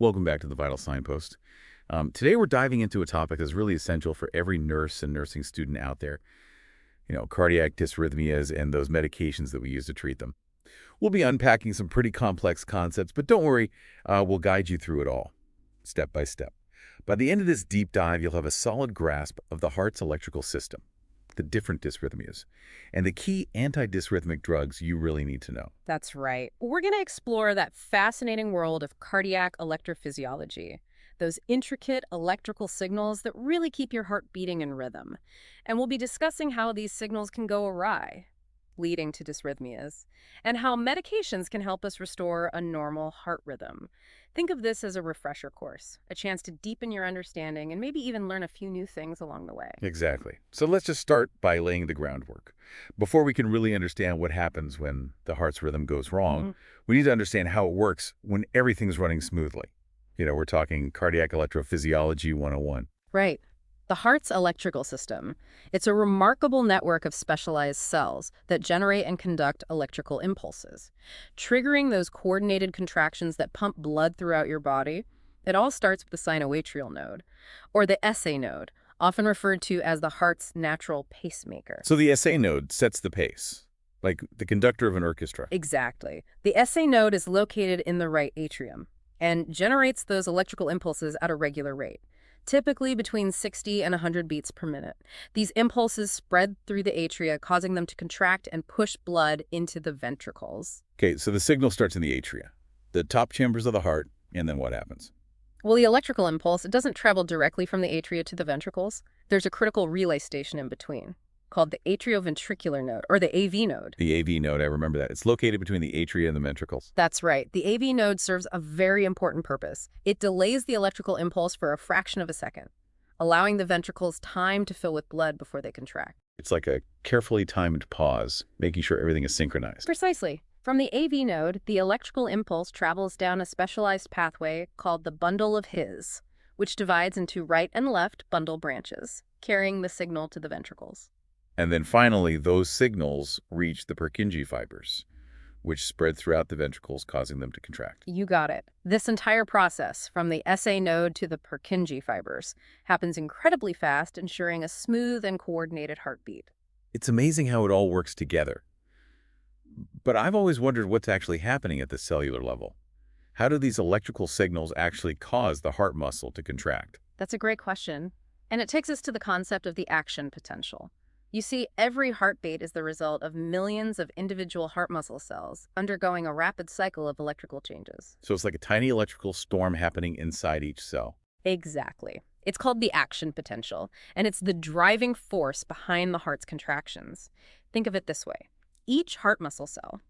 Welcome back to the Vital Signpost. Today we're diving into a topic that's really essential for every nurse and nursing student out there. Cardiac dysrhythmias and those medications that we use to treat them. We'll be unpacking some pretty complex concepts, but don't worry, we'll guide you through it all, step by step. By the end of this deep dive, you'll have a solid grasp of the heart's electrical system, the different dysrhythmias, and the key antidysrhythmic drugs you really need to know. That's right. We're going to explore that fascinating world of cardiac electrophysiology, those intricate electrical signals that really keep your heart beating in rhythm. And we'll be discussing how these signals can go awry, leading to dysrhythmias, and how medications can help us restore a normal heart rhythm. Think of this as a refresher course, a chance to deepen your understanding and maybe even learn a few new things along the way. Exactly. So let's just start by laying the groundwork. Before we can really understand what happens when the heart's rhythm goes wrong, we need to understand how it works when everything's running smoothly. We're talking cardiac electrophysiology 101. Right. The heart's electrical system. It's a remarkable network of specialized cells that generate and conduct electrical impulses, triggering those coordinated contractions that pump blood throughout your body. It all starts with the sinoatrial node, or the SA node, often referred to as the heart's natural pacemaker. So the SA node sets the pace, like the conductor of an orchestra. Exactly. The SA node is located in the right atrium and generates those electrical impulses at a regular rate, typically between 60 and 100 beats per minute. These impulses spread through the atria, causing them to contract and push blood into the ventricles. Okay, so the signal starts in the atria, the top chambers of the heart, and then what happens? Well, the electrical impulse, it doesn't travel directly from the atria to the ventricles. There's a critical relay station in between, called the atrioventricular node, or the AV node. The AV node, I remember that. It's located between the atria and the ventricles. That's right. The AV node serves a very important purpose. It delays the electrical impulse for a fraction of a second, allowing the ventricles time to fill with blood before they contract. It's like a carefully timed pause, making sure everything is synchronized. Precisely. From the AV node, the electrical impulse travels down a specialized pathway called the bundle of His, which divides into right and left bundle branches, carrying the signal to the ventricles. And then finally, those signals reach the Purkinje fibers, which spread throughout the ventricles, causing them to contract. You got it. This entire process, from the SA node to the Purkinje fibers, happens incredibly fast, ensuring a smooth and coordinated heartbeat. It's amazing how it all works together. But I've always wondered what's actually happening at the cellular level. How do these electrical signals actually cause the heart muscle to contract? That's a great question. And it takes us to the concept of the action potential. You see, every heartbeat is the result of millions of individual heart muscle cells undergoing a rapid cycle of electrical changes. So it's like a tiny electrical storm happening inside each cell. Exactly. It's called the action potential, and it's the driving force behind the heart's contractions. Think of it this way. Each heart muscle cell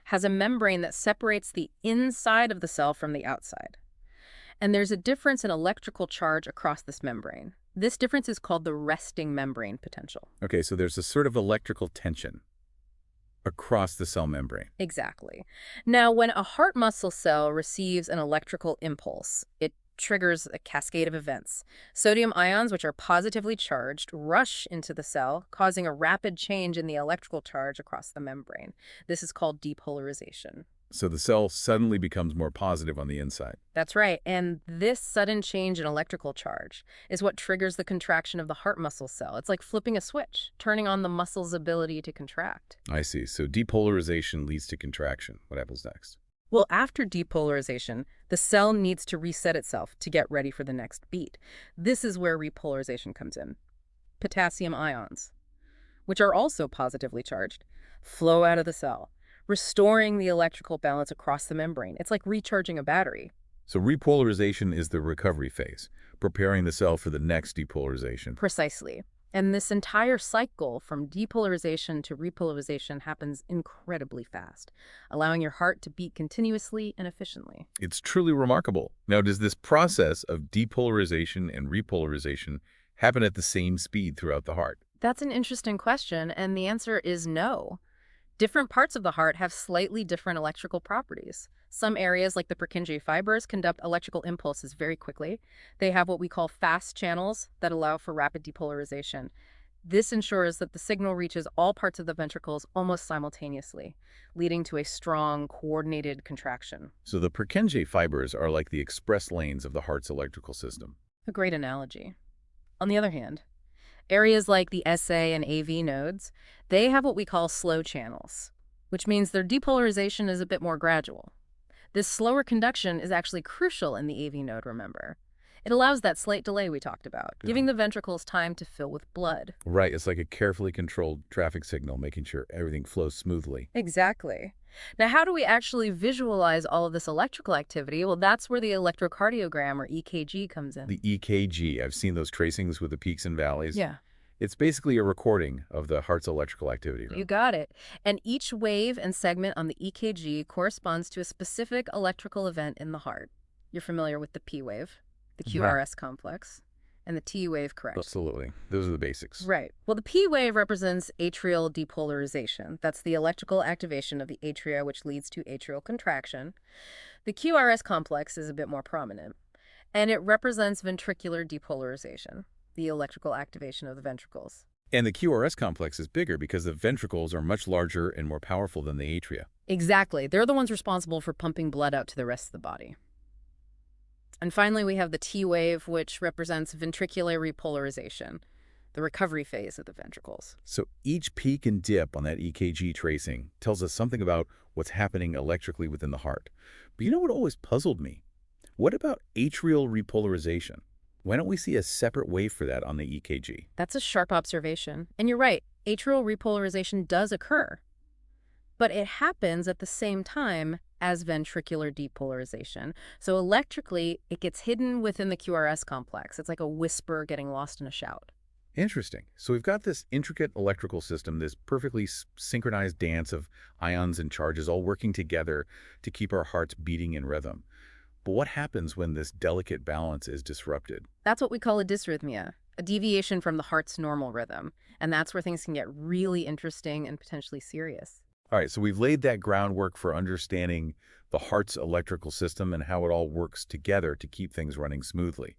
has a membrane that separates the inside of the cell from the outside. And there's a difference in electrical charge across this membrane. This difference is called the resting membrane potential. Okay, so there's a sort of electrical tension across the cell membrane. Exactly. Now, when a heart muscle cell receives an electrical impulse, it triggers a cascade of events. Sodium ions, which are positively charged, rush into the cell, causing a rapid change in the electrical charge across the membrane. This is called depolarization. So the cell suddenly becomes more positive on the inside. That's right. And this sudden change in electrical charge is what triggers the contraction of the heart muscle cell. It's like flipping a switch, turning on the muscle's ability to contract. I see. So depolarization leads to contraction. What happens next? Well, after depolarization, the cell needs to reset itself to get ready for the next beat. This is where repolarization comes in. Potassium ions, which are also positively charged, flow out of the cell, restoring the electrical balance across the membrane. It's like recharging a battery. So repolarization is the recovery phase, preparing the cell for the next depolarization. Precisely. And this entire cycle from depolarization to repolarization happens incredibly fast, allowing your heart to beat continuously and efficiently. It's truly remarkable. Now, does this process of depolarization and repolarization happen at the same speed throughout the heart? That's an interesting question, and the answer is no. Different parts of the heart have slightly different electrical properties. Some areas, like the Purkinje fibers, conduct electrical impulses very quickly. They have what we call fast channels that allow for rapid depolarization. This ensures that the signal reaches all parts of the ventricles almost simultaneously, leading to a strong, coordinated contraction. So the Purkinje fibers are like the express lanes of the heart's electrical system. A great analogy. On the other hand, areas like the SA and AV nodes, they have what we call slow channels, which means their depolarization is a bit more gradual. This slower conduction is actually crucial in the AV node, remember. It allows that slight delay we talked about, Yeah. giving the ventricles time to fill with blood. Right, it's like a carefully controlled traffic signal, making sure everything flows smoothly. Exactly. Now, how do we actually visualize all of this electrical activity? Well, that's where the electrocardiogram, or EKG, comes in. The EKG, I've seen those tracings with the peaks and valleys. Yeah. It's basically a recording of the heart's electrical activity. You got it. And each wave and segment on the EKG corresponds to a specific electrical event in the heart. You're familiar with the P wave, the QRS complex, and the T wave, correct? Absolutely. Those are the basics. Right. Well, the P wave represents atrial depolarization. That's the electrical activation of the atria, which leads to atrial contraction. The QRS complex is a bit more prominent, and it represents ventricular depolarization, the electrical activation of the ventricles. And the QRS complex is bigger because the ventricles are much larger and more powerful than the atria. Exactly. They're the ones responsible for pumping blood out to the rest of the body. And finally, we have the T wave, which represents ventricular repolarization, the recovery phase of the ventricles. So each peak and dip on that EKG tracing tells us something about what's happening electrically within the heart. But you know what always puzzled me? What about atrial repolarization? Why don't we see a separate wave for that on the EKG? That's a sharp observation. And you're right, atrial repolarization does occur. But it happens at the same time as ventricular depolarization. So electrically, it gets hidden within the QRS complex. It's like a whisper getting lost in a shout. Interesting. So we've got this intricate electrical system, this perfectly synchronized dance of ions and charges all working together to keep our hearts beating in rhythm. But what happens when this delicate balance is disrupted? That's what we call a dysrhythmia, a deviation from the heart's normal rhythm. And that's where things can get really interesting and potentially serious. All right, so we've laid that groundwork for understanding the heart's electrical system and how it all works together to keep things running smoothly.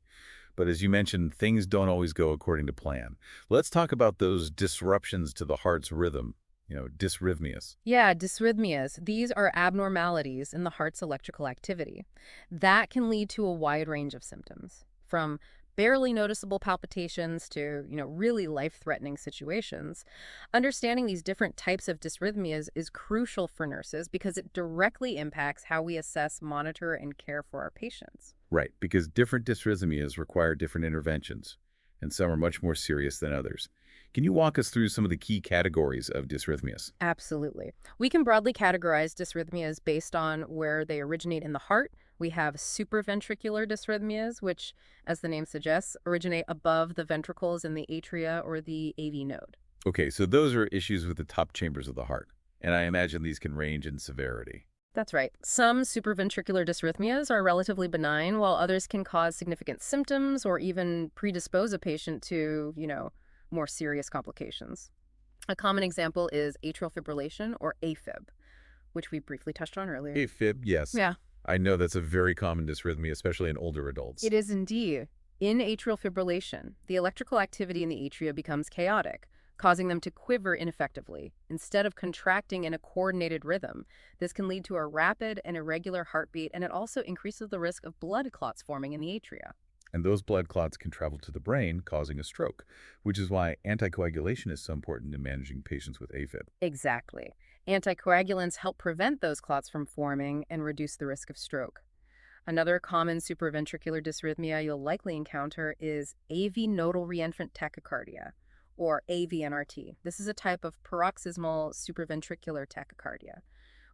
But as you mentioned, things don't always go according to plan. Let's talk about those disruptions to the heart's rhythm, dysrhythmias. Yeah, dysrhythmias. These are abnormalities in the heart's electrical activity. That can lead to a wide range of symptoms, from barely noticeable palpitations to, really life-threatening situations. Understanding these different types of dysrhythmias is crucial for nurses because it directly impacts how we assess, monitor, and care for our patients. Right, because different dysrhythmias require different interventions, and some are much more serious than others. Can you walk us through some of the key categories of dysrhythmias? Absolutely. We can broadly categorize dysrhythmias based on where they originate in the heart. We have supraventricular dysrhythmias, which, as the name suggests, originate above the ventricles in the atria or the AV node. Okay, so those are issues with the top chambers of the heart, and I imagine these can range in severity. That's right. Some supraventricular dysrhythmias are relatively benign, while others can cause significant symptoms or even predispose a patient to, more serious complications. A common example is atrial fibrillation, or AFib, which we briefly touched on earlier. AFib, yes. Yeah. I know that's a very common dysrhythmia, especially in older adults. It is indeed. In atrial fibrillation, the electrical activity in the atria becomes chaotic, causing them to quiver ineffectively. Instead of contracting in a coordinated rhythm, this can lead to a rapid and irregular heartbeat, and it also increases the risk of blood clots forming in the atria. And those blood clots can travel to the brain, causing a stroke, which is why anticoagulation is so important in managing patients with AFib. Exactly. Anticoagulants help prevent those clots from forming and reduce the risk of stroke. Another common supraventricular dysrhythmia you'll likely encounter is AV nodal reentrant tachycardia, or AVNRT. This is a type of paroxysmal supraventricular tachycardia,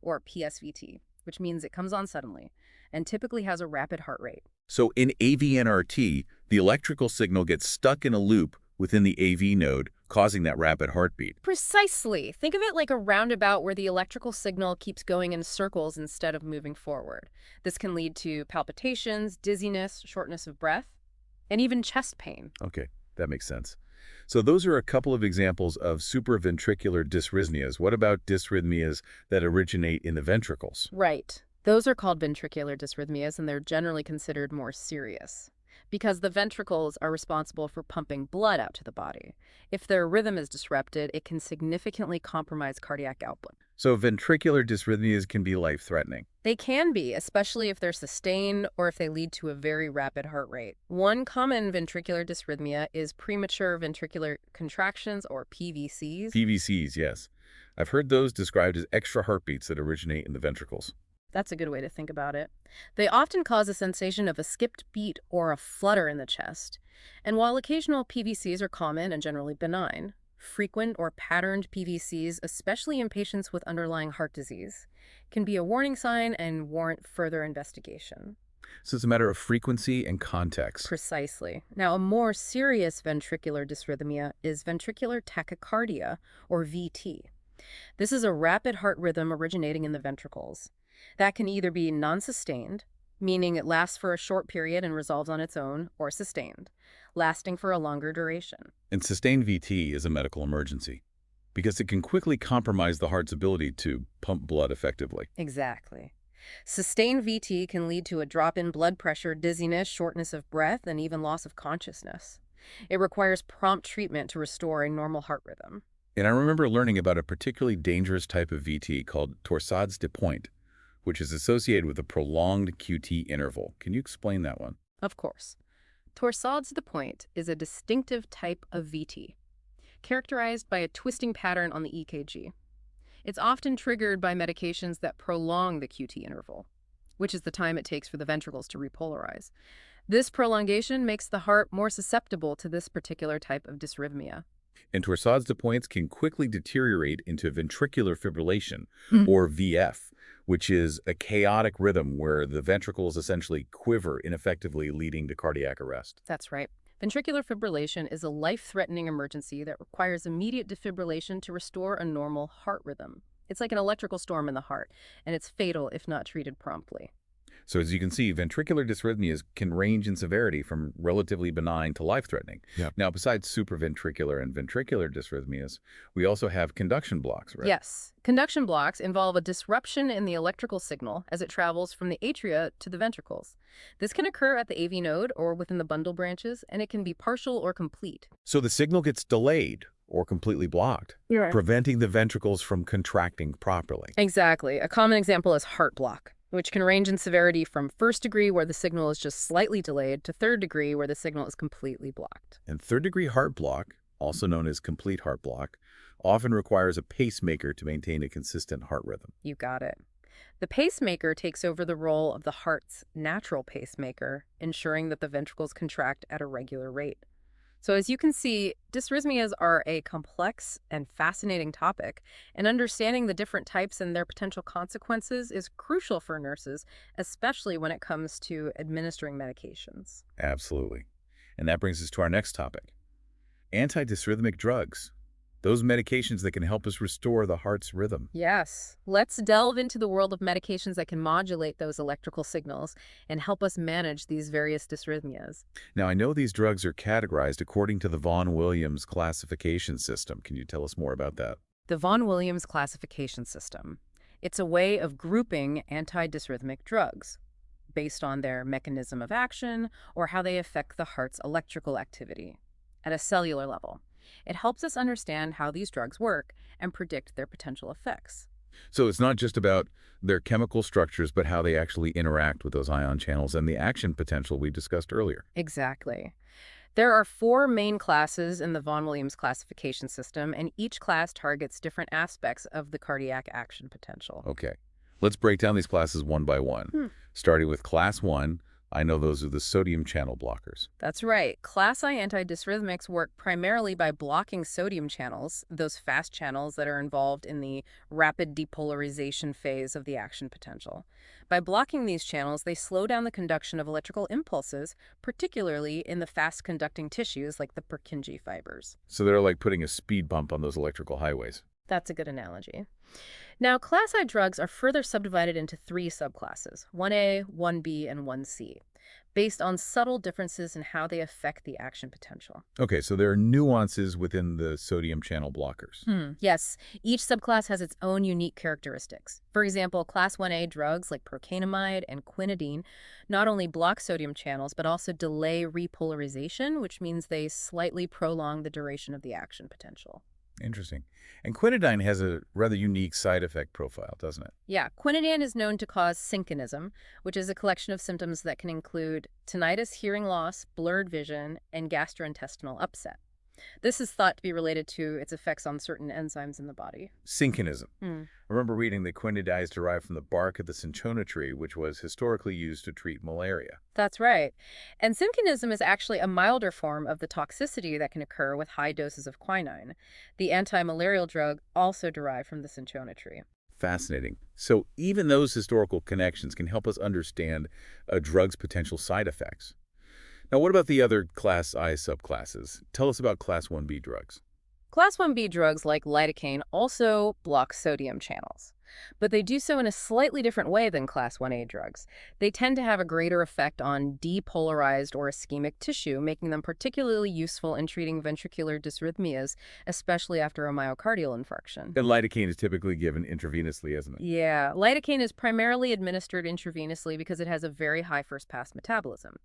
or PSVT, which means it comes on suddenly and typically has a rapid heart rate. So in AVNRT, the electrical signal gets stuck in a loop within the AV node, causing that rapid heartbeat. Precisely. Think of it like a roundabout where the electrical signal keeps going in circles instead of moving forward. This can lead to palpitations, dizziness, shortness of breath, and even chest pain. Okay, that makes sense. So those are a couple of examples of supraventricular dysrhythmias. What about dysrhythmias that originate in the ventricles? Right. Those are called ventricular dysrhythmias, and they're generally considered more serious. because the ventricles are responsible for pumping blood out to the body. If their rhythm is disrupted, it can significantly compromise cardiac output. So ventricular dysrhythmias can be life-threatening. They can be, especially if they're sustained or if they lead to a very rapid heart rate. One common ventricular dysrhythmia is premature ventricular contractions, or PVCs. PVCs, yes. I've heard those described as extra heartbeats that originate in the ventricles. That's a good way to think about it. They often cause a sensation of a skipped beat or a flutter in the chest. And while occasional PVCs are common and generally benign, frequent or patterned PVCs, especially in patients with underlying heart disease, can be a warning sign and warrant further investigation. So it's a matter of frequency and context. Precisely. Now, a more serious ventricular dysrhythmia is ventricular tachycardia, or VT. This is a rapid heart rhythm originating in the ventricles. That can either be non-sustained, meaning it lasts for a short period and resolves on its own, or sustained, lasting for a longer duration. And sustained VT is a medical emergency because it can quickly compromise the heart's ability to pump blood effectively. Exactly. Sustained VT can lead to a drop in blood pressure, dizziness, shortness of breath, and even loss of consciousness. It requires prompt treatment to restore a normal heart rhythm. And I remember learning about a particularly dangerous type of VT called torsades de pointe, which is associated with a prolonged QT interval. Can you explain that one? Of course. Torsades de pointe is a distinctive type of VT, characterized by a twisting pattern on the EKG. It's often triggered by medications that prolong the QT interval, which is the time it takes for the ventricles to repolarize. This prolongation makes the heart more susceptible to this particular type of dysrhythmia. And torsades de pointe can quickly deteriorate into ventricular fibrillation, or VF, which is a chaotic rhythm where the ventricles essentially quiver ineffectively, leading to cardiac arrest. That's right. Ventricular fibrillation is a life-threatening emergency that requires immediate defibrillation to restore a normal heart rhythm. It's like an electrical storm in the heart, and it's fatal if not treated promptly. So as you can see, ventricular dysrhythmias can range in severity from relatively benign to life-threatening. Yep. Now, besides supraventricular and ventricular dysrhythmias, we also have conduction blocks, right? Yes. Conduction blocks involve a disruption in the electrical signal as it travels from the atria to the ventricles. This can occur at the AV node or within the bundle branches, and it can be partial or complete. So the signal gets delayed or completely blocked, preventing the ventricles from contracting properly. Exactly. A common example is heart block, which can range in severity from first degree, where the signal is just slightly delayed, to third degree, where the signal is completely blocked. And third-degree heart block, also known as complete heart block, often requires a pacemaker to maintain a consistent heart rhythm. You got it. The pacemaker takes over the role of the heart's natural pacemaker, ensuring that the ventricles contract at a regular rate. So as you can see, dysrhythmias are a complex and fascinating topic, and understanding the different types and their potential consequences is crucial for nurses, especially when it comes to administering medications. Absolutely. And that brings us to our next topic. Antidysrhythmic drugs. Those medications that can help us restore the heart's rhythm. Yes, let's delve into the world of medications that can modulate those electrical signals and help us manage these various dysrhythmias. Now, I know these drugs are categorized according to the Vaughan Williams classification system. Can you tell us more about that? The Vaughan Williams classification system. It's a way of grouping antidysrhythmic drugs based on their mechanism of action or how they affect the heart's electrical activity at a cellular level. It helps us understand how these drugs work and predict their potential effects. So it's not just about their chemical structures, but how they actually interact with those ion channels and the action potential we discussed earlier. Exactly. There are 4 main classes in the Vaughan Williams classification system, and each class targets different aspects of the cardiac action potential. Okay. Let's break down these classes one by one. Starting with Class 1, I know those are the sodium channel blockers. That's right. Class I antidysrhythmics work primarily by blocking sodium channels, those fast channels that are involved in the rapid depolarization phase of the action potential. By blocking these channels, they slow down the conduction of electrical impulses, particularly in the fast-conducting tissues like the Purkinje fibers. So they're like putting a speed bump on those electrical highways. That's a good analogy. Now, Class I drugs are further subdivided into 3 subclasses, 1A, 1B, and 1C. based on subtle differences in how they affect the action potential. Okay, so there are nuances within the sodium channel blockers. Yes, each subclass has its own unique characteristics. For example, class 1A drugs like procainamide and quinidine not only block sodium channels, but also delay repolarization, which means they slightly prolong the duration of the action potential. Interesting. And quinidine has a rather unique side effect profile, doesn't it? Yeah, quinidine is known to cause synconism, which is a collection of symptoms that can include tinnitus, hearing loss, blurred vision, and gastrointestinal upset. This is thought to be related to its effects on certain enzymes in the body. Synchonism. Hmm. I remember reading that quinidine is derived from the bark of the cinchona tree, which was historically used to treat malaria. That's right. And synconism is actually a milder form of the toxicity that can occur with high doses of quinine, the anti-malarial drug also derived from the cinchona tree. Fascinating. So even those historical connections can help us understand a drug's potential side effects. Now, what about the other Class I subclasses? Tell us about Class 1B drugs. Class 1B drugs like lidocaine also block sodium channels, but they do so in a slightly different way than Class 1A drugs. They tend to have a greater effect on depolarized or ischemic tissue, making them particularly useful in treating ventricular dysrhythmias, especially after a myocardial infarction. And lidocaine is typically given intravenously, isn't it? Yeah, lidocaine is primarily administered intravenously because it has a very high first-pass metabolism.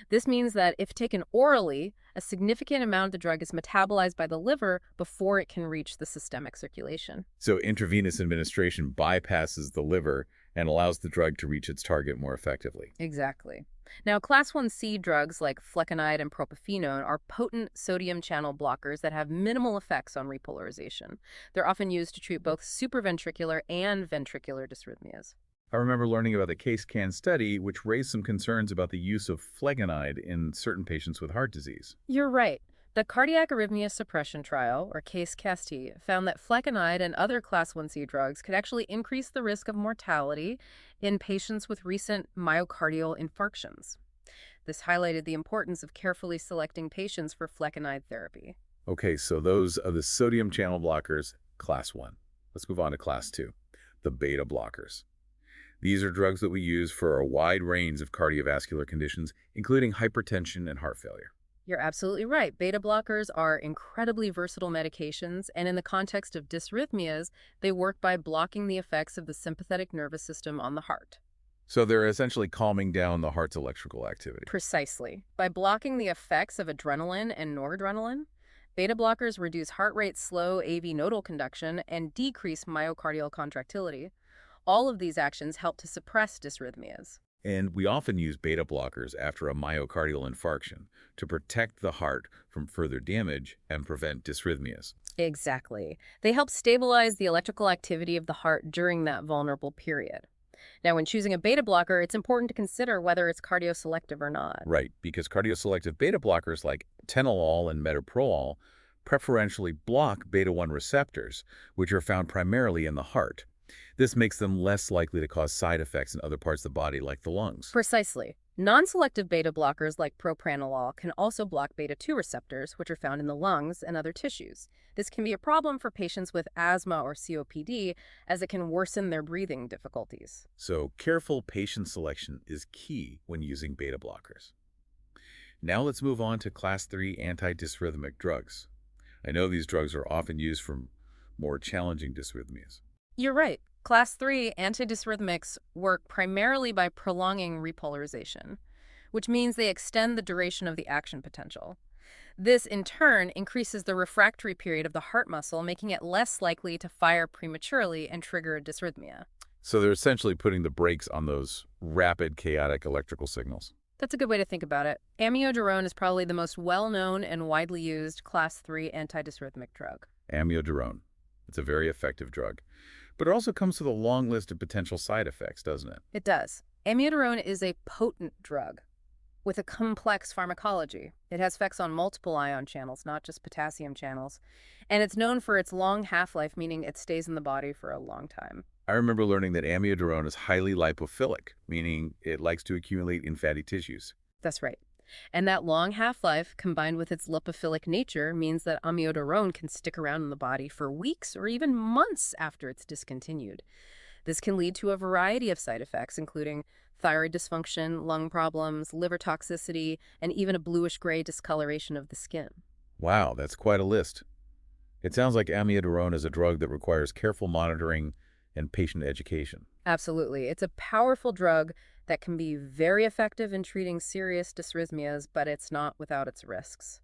This means that if taken orally, a significant amount of the drug is metabolized by the liver before it can reach the systemic circulation. So intravenous administration bypasses the liver and allows the drug to reach its target more effectively. Exactly. Now, Class 1C drugs like flecainide and propafenone are potent sodium channel blockers that have minimal effects on repolarization. They're often used to treat both supraventricular and ventricular dysrhythmias. I remember learning about the CASE-CAN study, which raised some concerns about the use of flecainide in certain patients with heart disease. You're right. The cardiac arrhythmia suppression trial, or CASE-CAST, found that flecainide and other Class 1C drugs could actually increase the risk of mortality in patients with recent myocardial infarctions. This highlighted the importance of carefully selecting patients for flecainide therapy. Okay, so those are the sodium channel blockers, Class 1. Let's move on to Class 2, the beta blockers. These are drugs that we use for a wide range of cardiovascular conditions, including hypertension and heart failure. You're absolutely right. Beta blockers are incredibly versatile medications, and in the context of dysrhythmias, they work by blocking the effects of the sympathetic nervous system on the heart. So they're essentially calming down the heart's electrical activity. Precisely. By blocking the effects of adrenaline and noradrenaline, beta blockers reduce heart rate slow AV nodal conduction and decrease myocardial contractility. All of these actions help to suppress dysrhythmias. And we often use beta blockers after a myocardial infarction to protect the heart from further damage and prevent dysrhythmias. Exactly. They help stabilize the electrical activity of the heart during that vulnerable period. Now, when choosing a beta blocker, it's important to consider whether it's cardioselective or not. Right, because cardioselective beta blockers like atenolol and metoprolol preferentially block beta-1 receptors, which are found primarily in the heart. This makes them less likely to cause side effects in other parts of the body, like the lungs. Precisely. Non-selective beta blockers like propranolol can also block beta-2 receptors, which are found in the lungs and other tissues. This can be a problem for patients with asthma or COPD, as it can worsen their breathing difficulties. So careful patient selection is key when using beta blockers. Now let's move on to Class 3 antidysrhythmic drugs. I know these drugs are often used for more challenging dysrhythmias. You're right. Class 3 antidysrhythmics work primarily by prolonging repolarization, which means they extend the duration of the action potential. This, in turn, increases the refractory period of the heart muscle, making it less likely to fire prematurely and trigger a dysrhythmia. So they're essentially putting the brakes on those rapid, chaotic electrical signals. That's a good way to think about it. Amiodarone is probably the most well-known and widely used Class 3 antidysrhythmic drug. Amiodarone. It's a very effective drug. But it also comes with a long list of potential side effects, doesn't it? It does. Amiodarone is a potent drug with a complex pharmacology. It has effects on multiple ion channels, not just potassium channels. And it's known for its long half-life, meaning it stays in the body for a long time. I remember learning that amiodarone is highly lipophilic, meaning it likes to accumulate in fatty tissues. That's right. And that long half-life, combined with its lipophilic nature, means that amiodarone can stick around in the body for weeks or even months after it's discontinued. This can lead to a variety of side effects, including thyroid dysfunction, lung problems, liver toxicity, and even a bluish-gray discoloration of the skin. Wow, that's quite a list. It sounds like amiodarone is a drug that requires careful monitoring and patient education. Absolutely. It's a powerful drug that can be very effective in treating serious dysrhythmias, but it's not without its risks.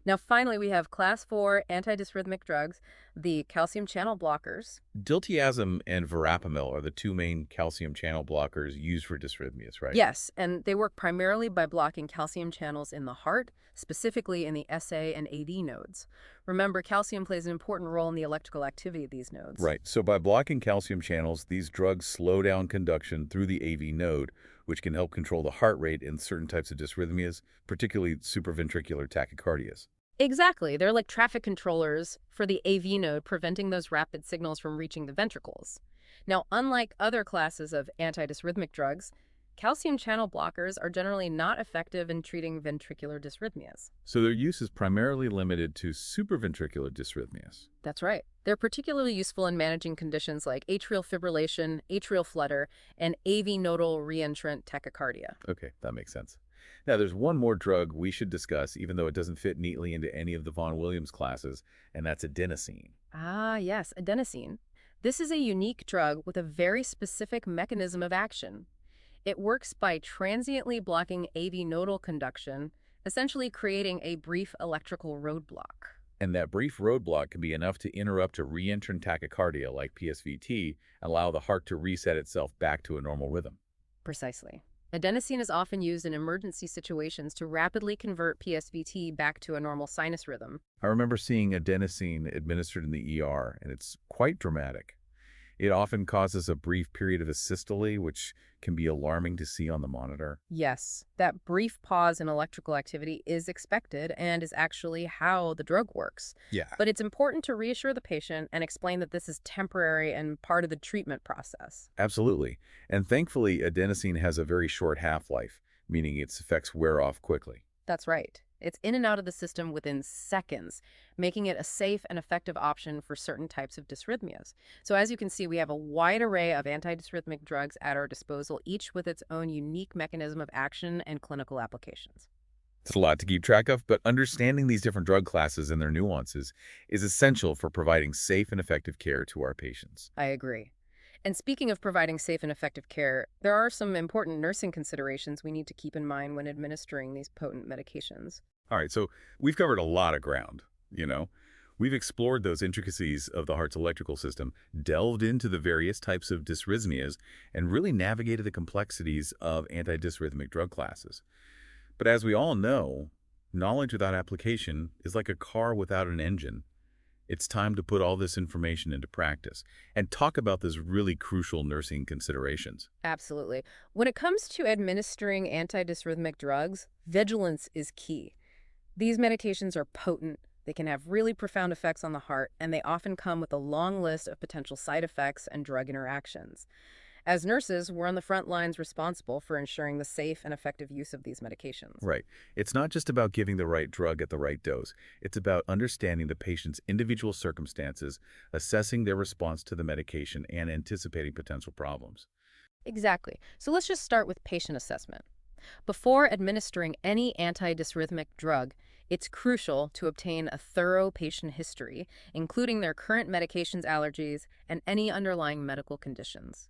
Now, finally, we have class 4 antidysrhythmic drugs, the calcium channel blockers. Diltiazem and verapamil are the two main calcium channel blockers used for dysrhythmias, right? Yes, and they work primarily by blocking calcium channels in the heart, specifically in the SA and AV nodes. Remember, calcium plays an important role in the electrical activity of these nodes. Right. So by blocking calcium channels, these drugs slow down conduction through the AV node, which can help control the heart rate in certain types of dysrhythmias, particularly supraventricular tachycardias. Exactly. They're like traffic controllers for the AV node, preventing those rapid signals from reaching the ventricles. Now, unlike other classes of antidysrhythmic drugs, calcium channel blockers are generally not effective in treating ventricular dysrhythmias. So their use is primarily limited to supraventricular dysrhythmias. That's right. They're particularly useful in managing conditions like atrial fibrillation, atrial flutter, and AV nodal reentrant tachycardia. Okay, that makes sense. Now, there's one more drug we should discuss, even though it doesn't fit neatly into any of the Vaughan Williams classes, and that's adenosine. Ah, yes, adenosine. This is a unique drug with a very specific mechanism of action. It works by transiently blocking AV nodal conduction, essentially creating a brief electrical roadblock. And that brief roadblock can be enough to interrupt a reentrant tachycardia like PSVT and allow the heart to reset itself back to a normal rhythm. Precisely. Adenosine is often used in emergency situations to rapidly convert PSVT back to a normal sinus rhythm. I remember seeing adenosine administered in the ER, and it's quite dramatic. It often causes a brief period of asystole, which can be alarming to see on the monitor. Yes, that brief pause in electrical activity is expected and is actually how the drug works. Yeah. But it's important to reassure the patient and explain that this is temporary and part of the treatment process. Absolutely. And thankfully, adenosine has a very short half-life, meaning its effects wear off quickly. That's right. It's in and out of the system within seconds, making it a safe and effective option for certain types of dysrhythmias. So as you can see, we have a wide array of antidysrhythmic drugs at our disposal, each with its own unique mechanism of action and clinical applications. It's a lot to keep track of, but understanding these different drug classes and their nuances is essential for providing safe and effective care to our patients. I agree. And speaking of providing safe and effective care, there are some important nursing considerations we need to keep in mind when administering these potent medications. All right, so we've covered a lot of ground. We've explored those intricacies of the heart's electrical system, delved into the various types of dysrhythmias, and really navigated the complexities of antidysrhythmic drug classes. But as we all know, knowledge without application is like a car without an engine. It's time to put all this information into practice and talk about those really crucial nursing considerations. Absolutely. When it comes to administering antidysrhythmic drugs, vigilance is key. These medications are potent, they can have really profound effects on the heart, and they often come with a long list of potential side effects and drug interactions. As nurses, we're on the front lines responsible for ensuring the safe and effective use of these medications. Right. It's not just about giving the right drug at the right dose. It's about understanding the patient's individual circumstances, assessing their response to the medication, and anticipating potential problems. Exactly. So let's just start with patient assessment. Before administering any antidysrhythmic drug, it's crucial to obtain a thorough patient history, including their current medications, allergies, and any underlying medical conditions.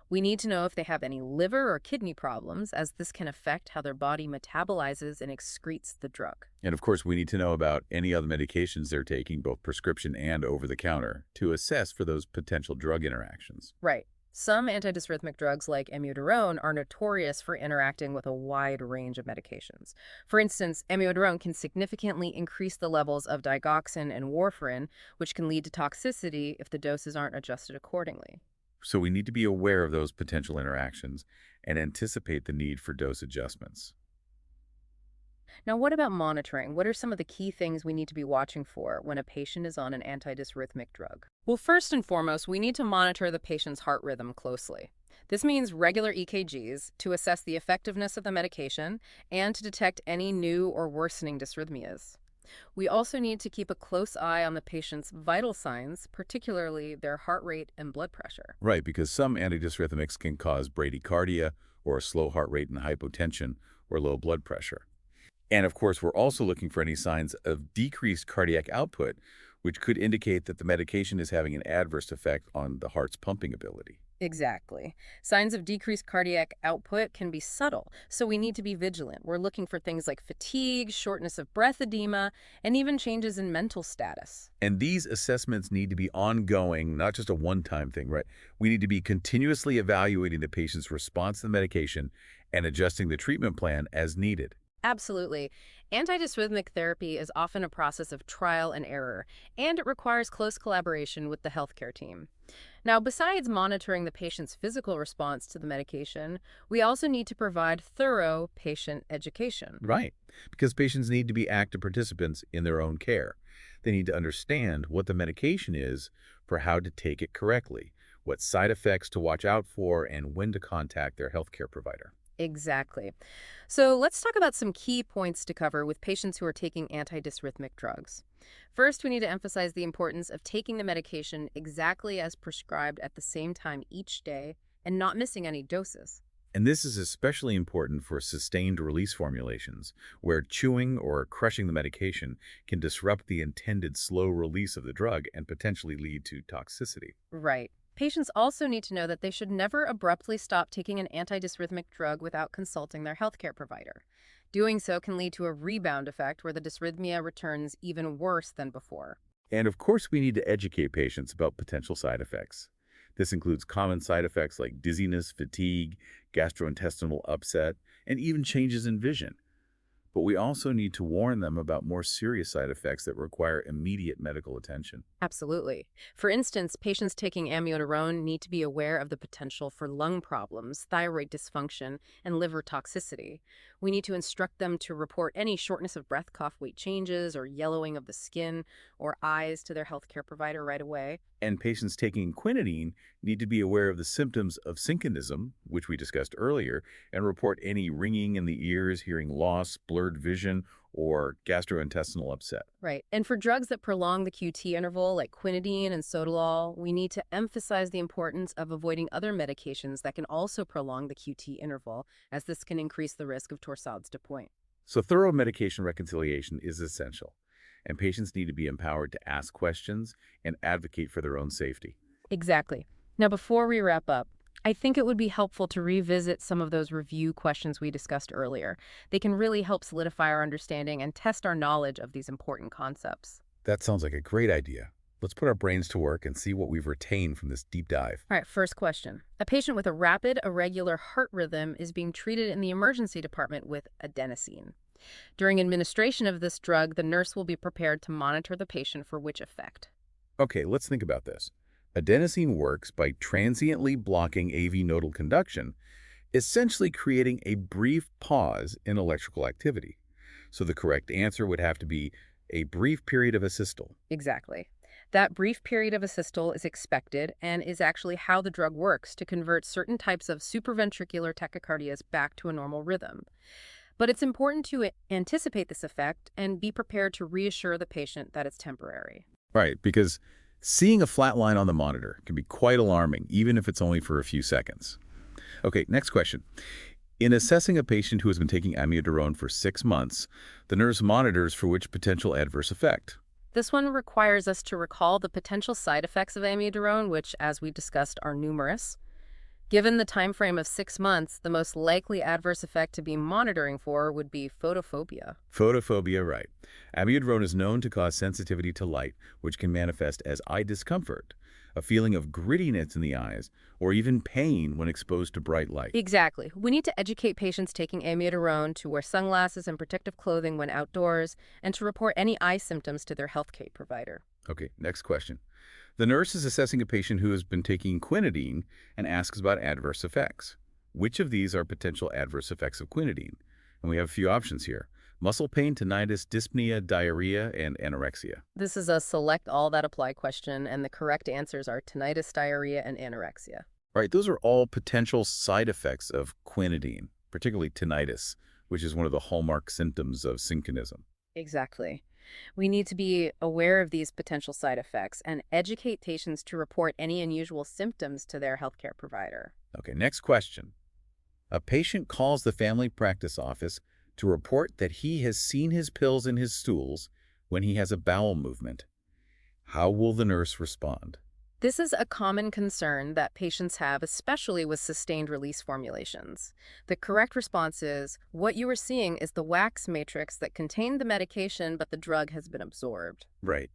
We need to know if they have any liver or kidney problems, as this can affect how their body metabolizes and excretes the drug. And of course, we need to know about any other medications they're taking, both prescription and over-the-counter, to assess for those potential drug interactions. Right. Some antidysrhythmic drugs like amiodarone are notorious for interacting with a wide range of medications. For instance, amiodarone can significantly increase the levels of digoxin and warfarin, which can lead to toxicity if the doses aren't adjusted accordingly. So we need to be aware of those potential interactions and anticipate the need for dose adjustments. Now, what about monitoring? What are some of the key things we need to be watching for when a patient is on an antidysrhythmic drug? Well, first and foremost, we need to monitor the patient's heart rhythm closely. This means regular EKGs to assess the effectiveness of the medication and to detect any new or worsening dysrhythmias. We also need to keep a close eye on the patient's vital signs, particularly their heart rate and blood pressure. Right, because some antidysrhythmics can cause bradycardia or a slow heart rate and hypotension, or low blood pressure. And of course, we're also looking for any signs of decreased cardiac output, which could indicate that the medication is having an adverse effect on the heart's pumping ability. Exactly. Signs of decreased cardiac output can be subtle, so we need to be vigilant. We're looking for things like fatigue, shortness of breath edema, and even changes in mental status. And these assessments need to be ongoing, not just a one-time thing, right? We need to be continuously evaluating the patient's response to the medication and adjusting the treatment plan as needed. Absolutely. Antidysrhythmic therapy is often a process of trial and error, and it requires close collaboration with the healthcare team. Now, besides monitoring the patient's physical response to the medication, we also need to provide thorough patient education. Right. Because patients need to be active participants in their own care. They need to understand what the medication is for how to take it correctly, what side effects to watch out for, and when to contact their healthcare provider. Exactly. So let's talk about some key points to cover with patients who are taking antidysrhythmic drugs. First, we need to emphasize the importance of taking the medication exactly as prescribed at the same time each day and not missing any doses. And this is especially important for sustained release formulations, where chewing or crushing the medication can disrupt the intended slow release of the drug and potentially lead to toxicity. Right. Patients also need to know that they should never abruptly stop taking an antidysrhythmic drug without consulting their healthcare provider. Doing so can lead to a rebound effect where the dysrhythmia returns even worse than before. And of course, we need to educate patients about potential side effects. This includes common side effects like dizziness, fatigue, gastrointestinal upset, and even changes in vision. But we also need to warn them about more serious side effects that require immediate medical attention. Absolutely. For instance, patients taking amiodarone need to be aware of the potential for lung problems, thyroid dysfunction, and liver toxicity. We need to instruct them to report any shortness of breath, cough, weight changes, or yellowing of the skin or eyes to their healthcare provider right away. And patients taking quinidine need to be aware of the symptoms of synconism, which we discussed earlier, and report any ringing in the ears, hearing loss, blurred vision, or gastrointestinal upset. Right. And for drugs that prolong the QT interval, like quinidine and sotalol, we need to emphasize the importance of avoiding other medications that can also prolong the QT interval, as this can increase the risk of torsades de pointe. So thorough medication reconciliation is essential, and patients need to be empowered to ask questions and advocate for their own safety. Exactly. Now, before we wrap up, I think it would be helpful to revisit some of those review questions we discussed earlier. They can really help solidify our understanding and test our knowledge of these important concepts. That sounds like a great idea. Let's put our brains to work and see what we've retained from this deep dive. All right, first question. A patient with a rapid, irregular heart rhythm is being treated in the emergency department with adenosine. During administration of this drug, the nurse will be prepared to monitor the patient for which effect. Okay, let's think about this. Adenosine works by transiently blocking AV nodal conduction, essentially creating a brief pause in electrical activity. So the correct answer would have to be a brief period of asystole. Exactly. That brief period of asystole is expected and is actually how the drug works to convert certain types of supraventricular tachycardias back to a normal rhythm. But it's important to anticipate this effect and be prepared to reassure the patient that it's temporary. Right, because seeing a flat line on the monitor can be quite alarming, even if it's only for a few seconds. Okay, next question. In assessing a patient who has been taking amiodarone for 6 months, the nurse monitors for which potential adverse effect. This one requires us to recall the potential side effects of amiodarone, which, as we discussed, are numerous. Given the time frame of 6 months, the most likely adverse effect to be monitoring for would be photophobia. Photophobia, right. Amiodarone is known to cause sensitivity to light, which can manifest as eye discomfort, a feeling of grittiness in the eyes, or even pain when exposed to bright light. Exactly. We need to educate patients taking amiodarone to wear sunglasses and protective clothing when outdoors and to report any eye symptoms to their healthcare provider. Okay, next question. The nurse is assessing a patient who has been taking quinidine and asks about adverse effects. Which of these are potential adverse effects of quinidine? And we have a few options here. Muscle pain, tinnitus, dyspnea, diarrhea, and anorexia. This is a select all that apply question, and the correct answers are tinnitus, diarrhea, and anorexia. All right, those are all potential side effects of quinidine, particularly tinnitus, which is one of the hallmark symptoms of synconism. Exactly. We need to be aware of these potential side effects and educate patients to report any unusual symptoms to their healthcare provider. Okay, next question. A patient calls the family practice office to report that he has seen his pills in his stools when he has a bowel movement. How will the nurse respond? This is a common concern that patients have, especially with sustained release formulations. The correct response is, what you are seeing is the wax matrix that contained the medication, but the drug has been absorbed. Right.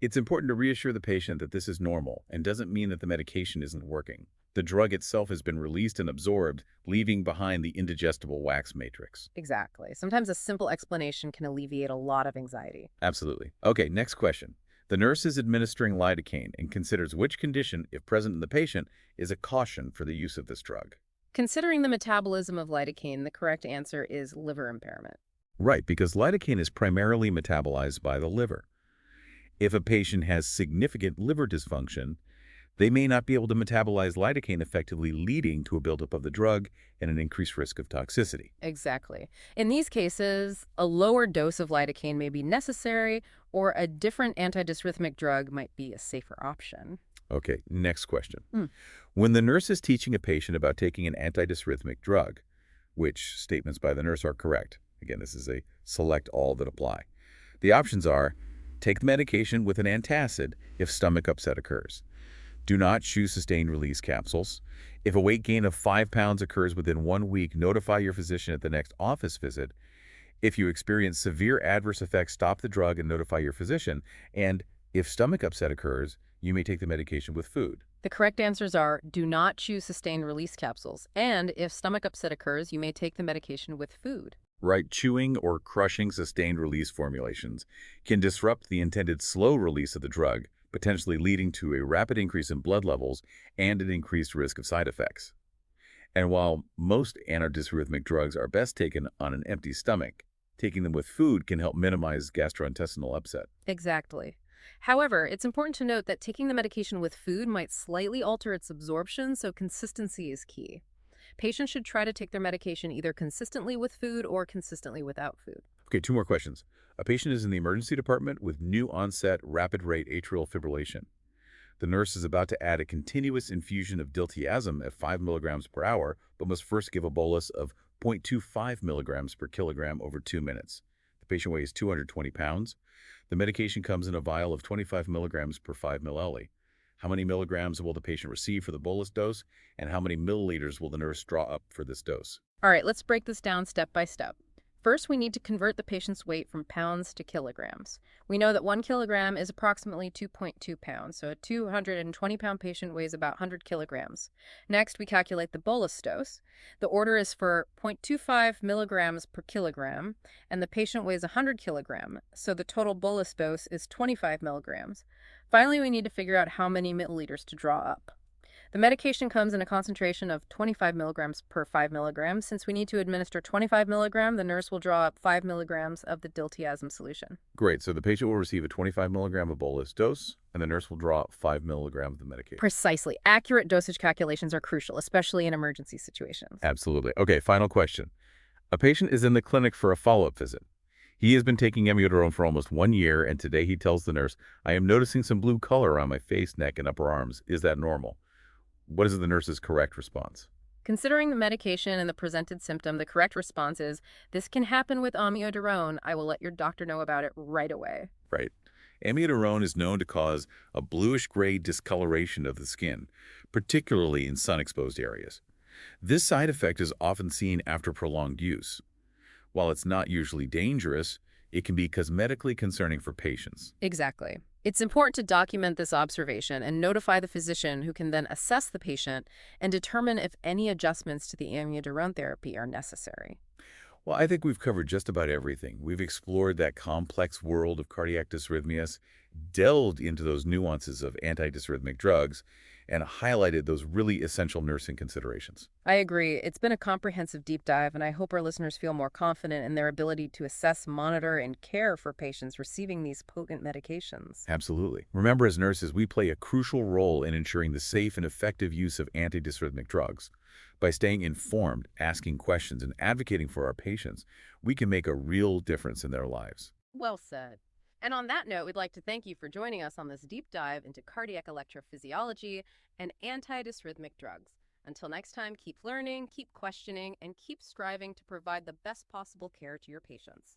It's important to reassure the patient that this is normal and doesn't mean that the medication isn't working. The drug itself has been released and absorbed, leaving behind the indigestible wax matrix. Exactly. Sometimes a simple explanation can alleviate a lot of anxiety. Absolutely. Okay, next question. The nurse is administering lidocaine and considers which condition, if present in the patient, is a caution for the use of this drug. Considering the metabolism of lidocaine, the correct answer is liver impairment. Right, because lidocaine is primarily metabolized by the liver. If a patient has significant liver dysfunction, they may not be able to metabolize lidocaine effectively, leading to a buildup of the drug and an increased risk of toxicity. Exactly. In these cases, a lower dose of lidocaine may be necessary, or a different antidysrhythmic drug might be a safer option. Okay, next question. Mm. When the nurse is teaching a patient about taking an antidysrhythmic drug, which statements by the nurse are correct? Again, this is a select all that apply. The options are: take the medication with an antacid if stomach upset occurs. Do not choose sustained release capsules. If a weight gain of 5 pounds occurs within 1 week, notify your physician at the next office visit. If you experience severe adverse effects, stop the drug and notify your physician. And if stomach upset occurs, you may take the medication with food. The correct answers are do not choose sustained release capsules, and if stomach upset occurs, you may take the medication with food. Right, chewing or crushing sustained release formulations can disrupt the intended slow release of the drug, potentially leading to a rapid increase in blood levels and an increased risk of side effects. And while most antidysrhythmic drugs are best taken on an empty stomach, taking them with food can help minimize gastrointestinal upset. Exactly. However, it's important to note that taking the medication with food might slightly alter its absorption, so consistency is key. Patients should try to take their medication either consistently with food or consistently without food. Okay, 2 more questions. A patient is in the emergency department with new onset rapid rate atrial fibrillation. The nurse is about to add a continuous infusion of diltiazem at 5 milligrams per hour, but must first give a bolus of 0.25 milligrams per kilogram over 2 minutes. The patient weighs 220 pounds. The medication comes in a vial of 25 milligrams per 5 milliliters. How many milligrams will the patient receive for the bolus dose, and how many milliliters will the nurse draw up for this dose? All right, let's break this down step by step. First, we need to convert the patient's weight from pounds to kilograms. We know that 1 kilogram is approximately 2.2 pounds, so a 220-pound patient weighs about 100 kilograms. Next, we calculate the bolus dose. The order is for 0.25 milligrams per kilogram, and the patient weighs 100 kilograms, so the total bolus dose is 25 milligrams. Finally, we need to figure out how many milliliters to draw up. The medication comes in a concentration of 25 milligrams per 5 milligrams. Since we need to administer 25 milligrams, the nurse will draw up 5 milligrams of the diltiazem solution. Great, so the patient will receive a 25 milligram of bolus dose, and the nurse will draw up 5 milligrams of the medication. Precisely. Accurate dosage calculations are crucial, especially in emergency situations. Absolutely. Okay, final question. A patient is in the clinic for a follow-up visit. He has been taking amiodarone for almost 1 year, and today he tells the nurse, "I am noticing some blue color around my face, neck, and upper arms. Is that normal?" What is the nurse's correct response? Considering the medication and the presented symptom, the correct response is, this can happen with amiodarone. I will let your doctor know about it right away. Right. Amiodarone is known to cause a bluish-gray discoloration of the skin, particularly in sun-exposed areas. This side effect is often seen after prolonged use. While it's not usually dangerous, it can be cosmetically concerning for patients. Exactly. It's important to document this observation and notify the physician, who can then assess the patient and determine if any adjustments to the amiodarone therapy are necessary. Well, I think we've covered just about everything. We've explored that complex world of cardiac dysrhythmias, delved into those nuances of antidysrhythmic drugs, and highlighted those really essential nursing considerations. I agree. It's been a comprehensive deep dive, and I hope our listeners feel more confident in their ability to assess, monitor, and care for patients receiving these potent medications. Absolutely. Remember, as nurses, we play a crucial role in ensuring the safe and effective use of antidysrhythmic drugs. By staying informed, asking questions, and advocating for our patients, we can make a real difference in their lives. Well said. And on that note, we'd like to thank you for joining us on this deep dive into cardiac electrophysiology and antidysrhythmic drugs. Until next time, keep learning, keep questioning, and keep striving to provide the best possible care to your patients.